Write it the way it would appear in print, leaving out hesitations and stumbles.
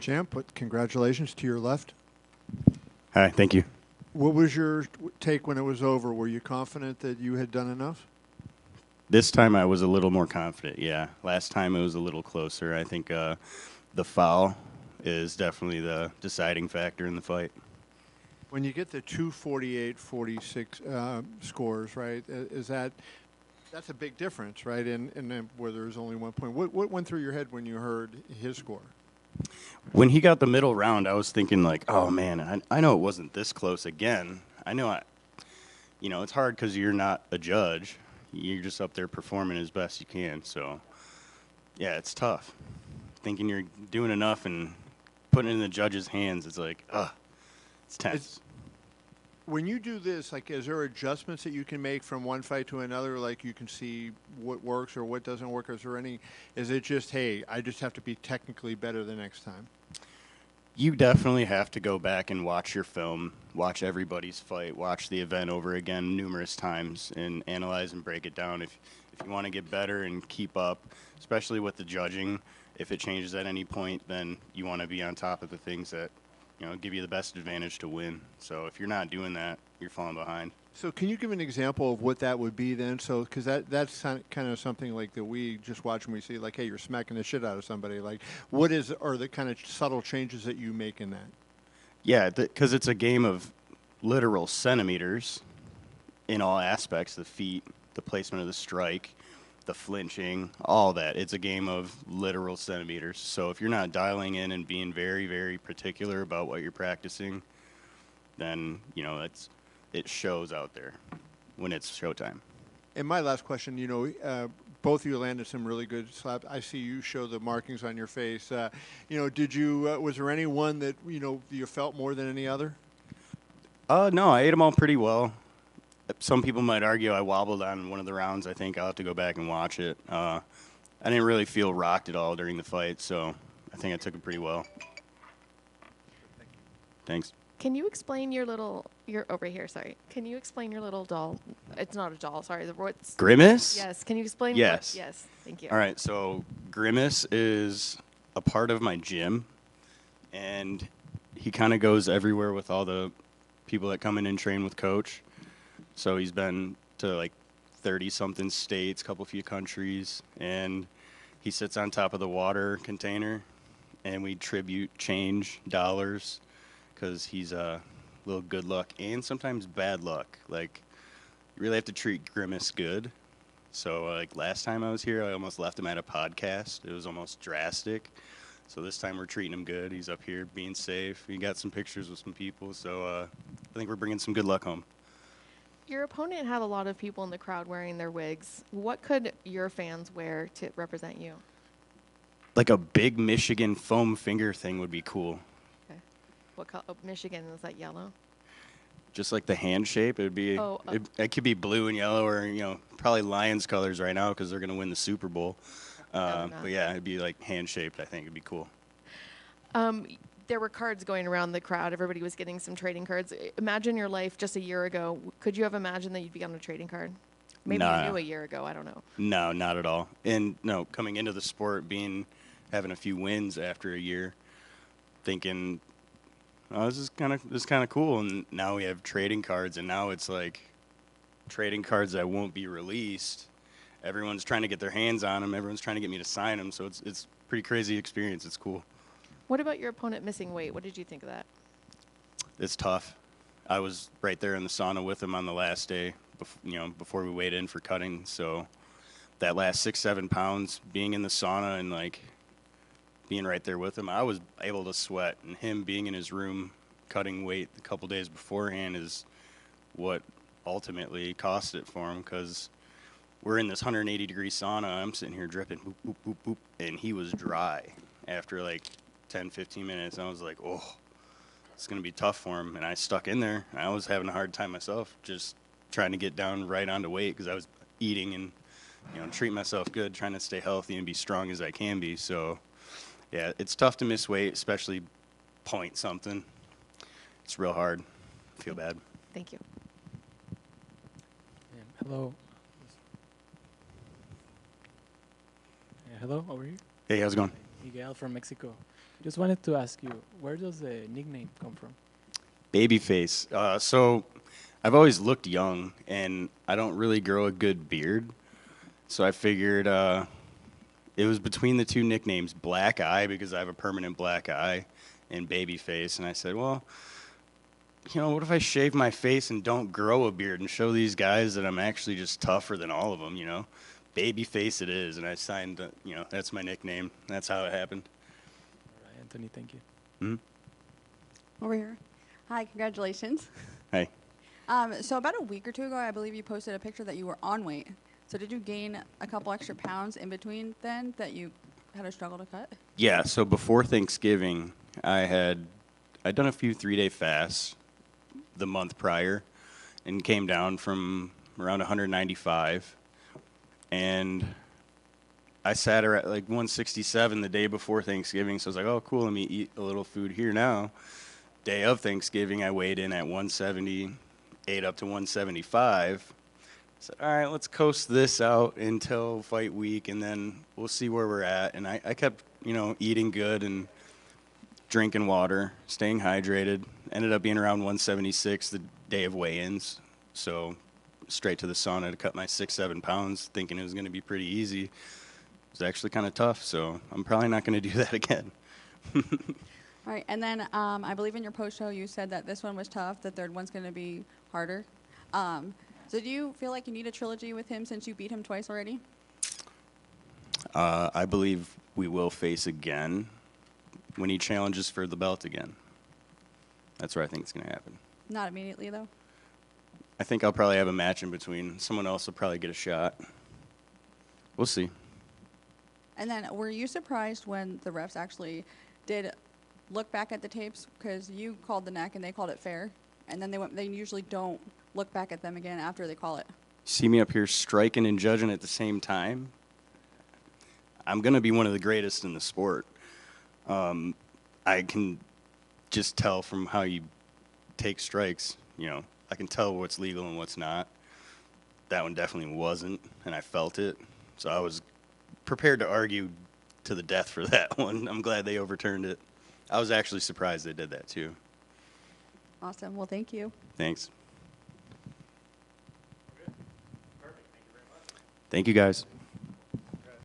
Champ, congratulations to your left. Hi, thank you. What was your take when it was over? Were you confident that you had done enough? This time I was a little more confident, yeah. Last time it was a little closer. I think the foul is definitely the deciding factor in the fight. When you get the 248-46 scores, right? That's a big difference, right? And where there's only 1 point. What went through your head when you heard his score? When he got the middle round, I was thinking like, oh man, I know it wasn't this close again. I know it's hard because you're not a judge. You're just up there performing as best you can. So, yeah, it's tough. Thinking you're doing enough and putting it in the judge's hands, it's like, it's tense. When you do this, like, is there adjustments that you can make from one fight to another? Like, you can see what works or what doesn't work. Is it just, hey, I just have to be technically better the next time? You definitely have to go back and watch your film, watch everybody's fight, watch the event over again numerous times, and analyze and break it down. If you want to get better and keep up, especially with the judging, if it changes at any point, then you want to be on top of the things that give you the best advantage to win. So if you're not doing that, you're falling behind. So can you give an example of what that would be then? So because that's kind of something like that we just watch when we see, like, hey, you're smacking the shit out of somebody. Like, are the kind of subtle changes that you make in that? Yeah, because it's a game of literal centimeters in all aspects, the feet, the placement of the strike, the flinching, all that. It's a game of literal centimeters. So if you're not dialing in and being very, very particular about what you're practicing, then, it shows out there when it's showtime. And my last question, both of you landed some really good slaps. I see you show the markings on your face. Was there any one that, you felt more than any other? No, I ate them all pretty well. Some people might argue I wobbled on one of the rounds. I think I'll have to go back and watch it. I didn't really feel rocked at all during the fight, so I think I took it pretty well. Thanks. Can you explain you're over here, sorry. Can you explain your little doll? It's not a doll, sorry. What's Grimace? Yes. Can you explain? Yes. Yes. Thank you. All right. So Grimace is a part of my gym, and he kind of goes everywhere with all the people that come in and train with Coach. So he's been to like 30-something states, couple few countries, and he sits on top of the water container, and we tribute change dollars because he's a little good luck and sometimes bad luck. Like, you really have to treat Grimace good. So, like, last time I was here, I almost left him at a podcast. It was almost drastic. So this time we're treating him good. He's up here being safe. We got some pictures with some people. So I think we're bringing some good luck home. Your opponent had a lot of people in the crowd wearing their wigs. What could your fans wear to represent you? Like a big Michigan foam finger thing would be cool. Okay. What color? Oh, Michigan, is that yellow? Just like the hand shape, it would be. It could be blue and yellow, or probably Lions colors right now because they're going to win the Super Bowl. But yeah, it'd be like hand shaped. I think it'd be cool. There were cards going around the crowd. Everybody was getting some trading cards. Imagine your life just a year ago. Could you have imagined that you'd be on a trading card? Maybe you knew a year ago. I don't know. No, not at all. And no, coming into the sport, having a few wins after a year, thinking, oh, this is kind of cool. And now we have trading cards, and now it's like trading cards that won't be released. Everyone's trying to get their hands on them. Everyone's trying to get me to sign them. So it's a pretty crazy experience. It's cool. What about your opponent missing weight? What did you think of that? It's tough. I was right there in the sauna with him on the last day, before we weighed in for cutting. So that last 6-7 pounds, being in the sauna and like being right there with him, I was able to sweat. And him being in his room cutting weight a couple days beforehand is what ultimately cost it for him, because we're in this 180-degree sauna. I'm sitting here dripping, boop, boop, boop, boop, and he was dry after like 10, 15 minutes. I was like, oh, it's going to be tough for him. And I stuck in there. I was having a hard time myself, just trying to get down right onto weight because I was eating and, treating myself good, trying to stay healthy and be strong as I can be. So, yeah, it's tough to miss weight, especially point something. It's real hard. I feel bad. Thank you. Hello. Hello, over here. Hey, how's it going? Miguel from Mexico. Just wanted to ask you, where does the nickname come from? Babyface. So I've always looked young, and I don't really grow a good beard. So I figured it was between the two nicknames, Black Eye, because I have a permanent black eye, and Babyface. And I said, well, what if I shave my face and don't grow a beard and show these guys that I'm actually just tougher than all of them, Babyface it is. And I signed, that's my nickname. That's how it happened. All right, Anthony, thank you. Over here. Hi, congratulations. Hey. So about a week or two ago, I believe you posted a picture that you were on weight. So did you gain a couple extra pounds in between then that you had a struggle to cut? Yeah, so before Thanksgiving, I'd done a few 3-day fasts the month prior and came down from around 195. And I sat at like 167 the day before Thanksgiving, so I was like, oh, cool, let me eat a little food here now. Day of Thanksgiving, I weighed in at 170, ate up to 175. I said, all right, let's coast this out until fight week, and then we'll see where we're at. And I kept, eating good and drinking water, staying hydrated. Ended up being around 176 the day of weigh-ins. So straight to the sauna to cut my 6-7 pounds, thinking it was going to be pretty easy. It was actually kind of tough, so I'm probably not going to do that again. All right, and then I believe in your post show you said that this one was tough, the third one's going to be harder. So do you feel like you need a trilogy with him since you beat him twice already? I believe we will face again when he challenges for the belt again. That's where I think it's going to happen. Not immediately, though? I think I'll probably have a match in between. Someone else will probably get a shot. We'll see. And then were you surprised when the refs actually did look back at the tapes? Because you called the neck and they called it fair. And then they usually don't look back at them again after they call it. See me up here striking and judging at the same time? I'm going to be one of the greatest in the sport. I can just tell from how you take strikes, I can tell what's legal and what's not. That one definitely wasn't, and I felt it. So I was prepared to argue to the death for that one. I'm glad they overturned it. I was actually surprised they did that, too. Awesome. Well, thank you. Thanks. Thank you, guys.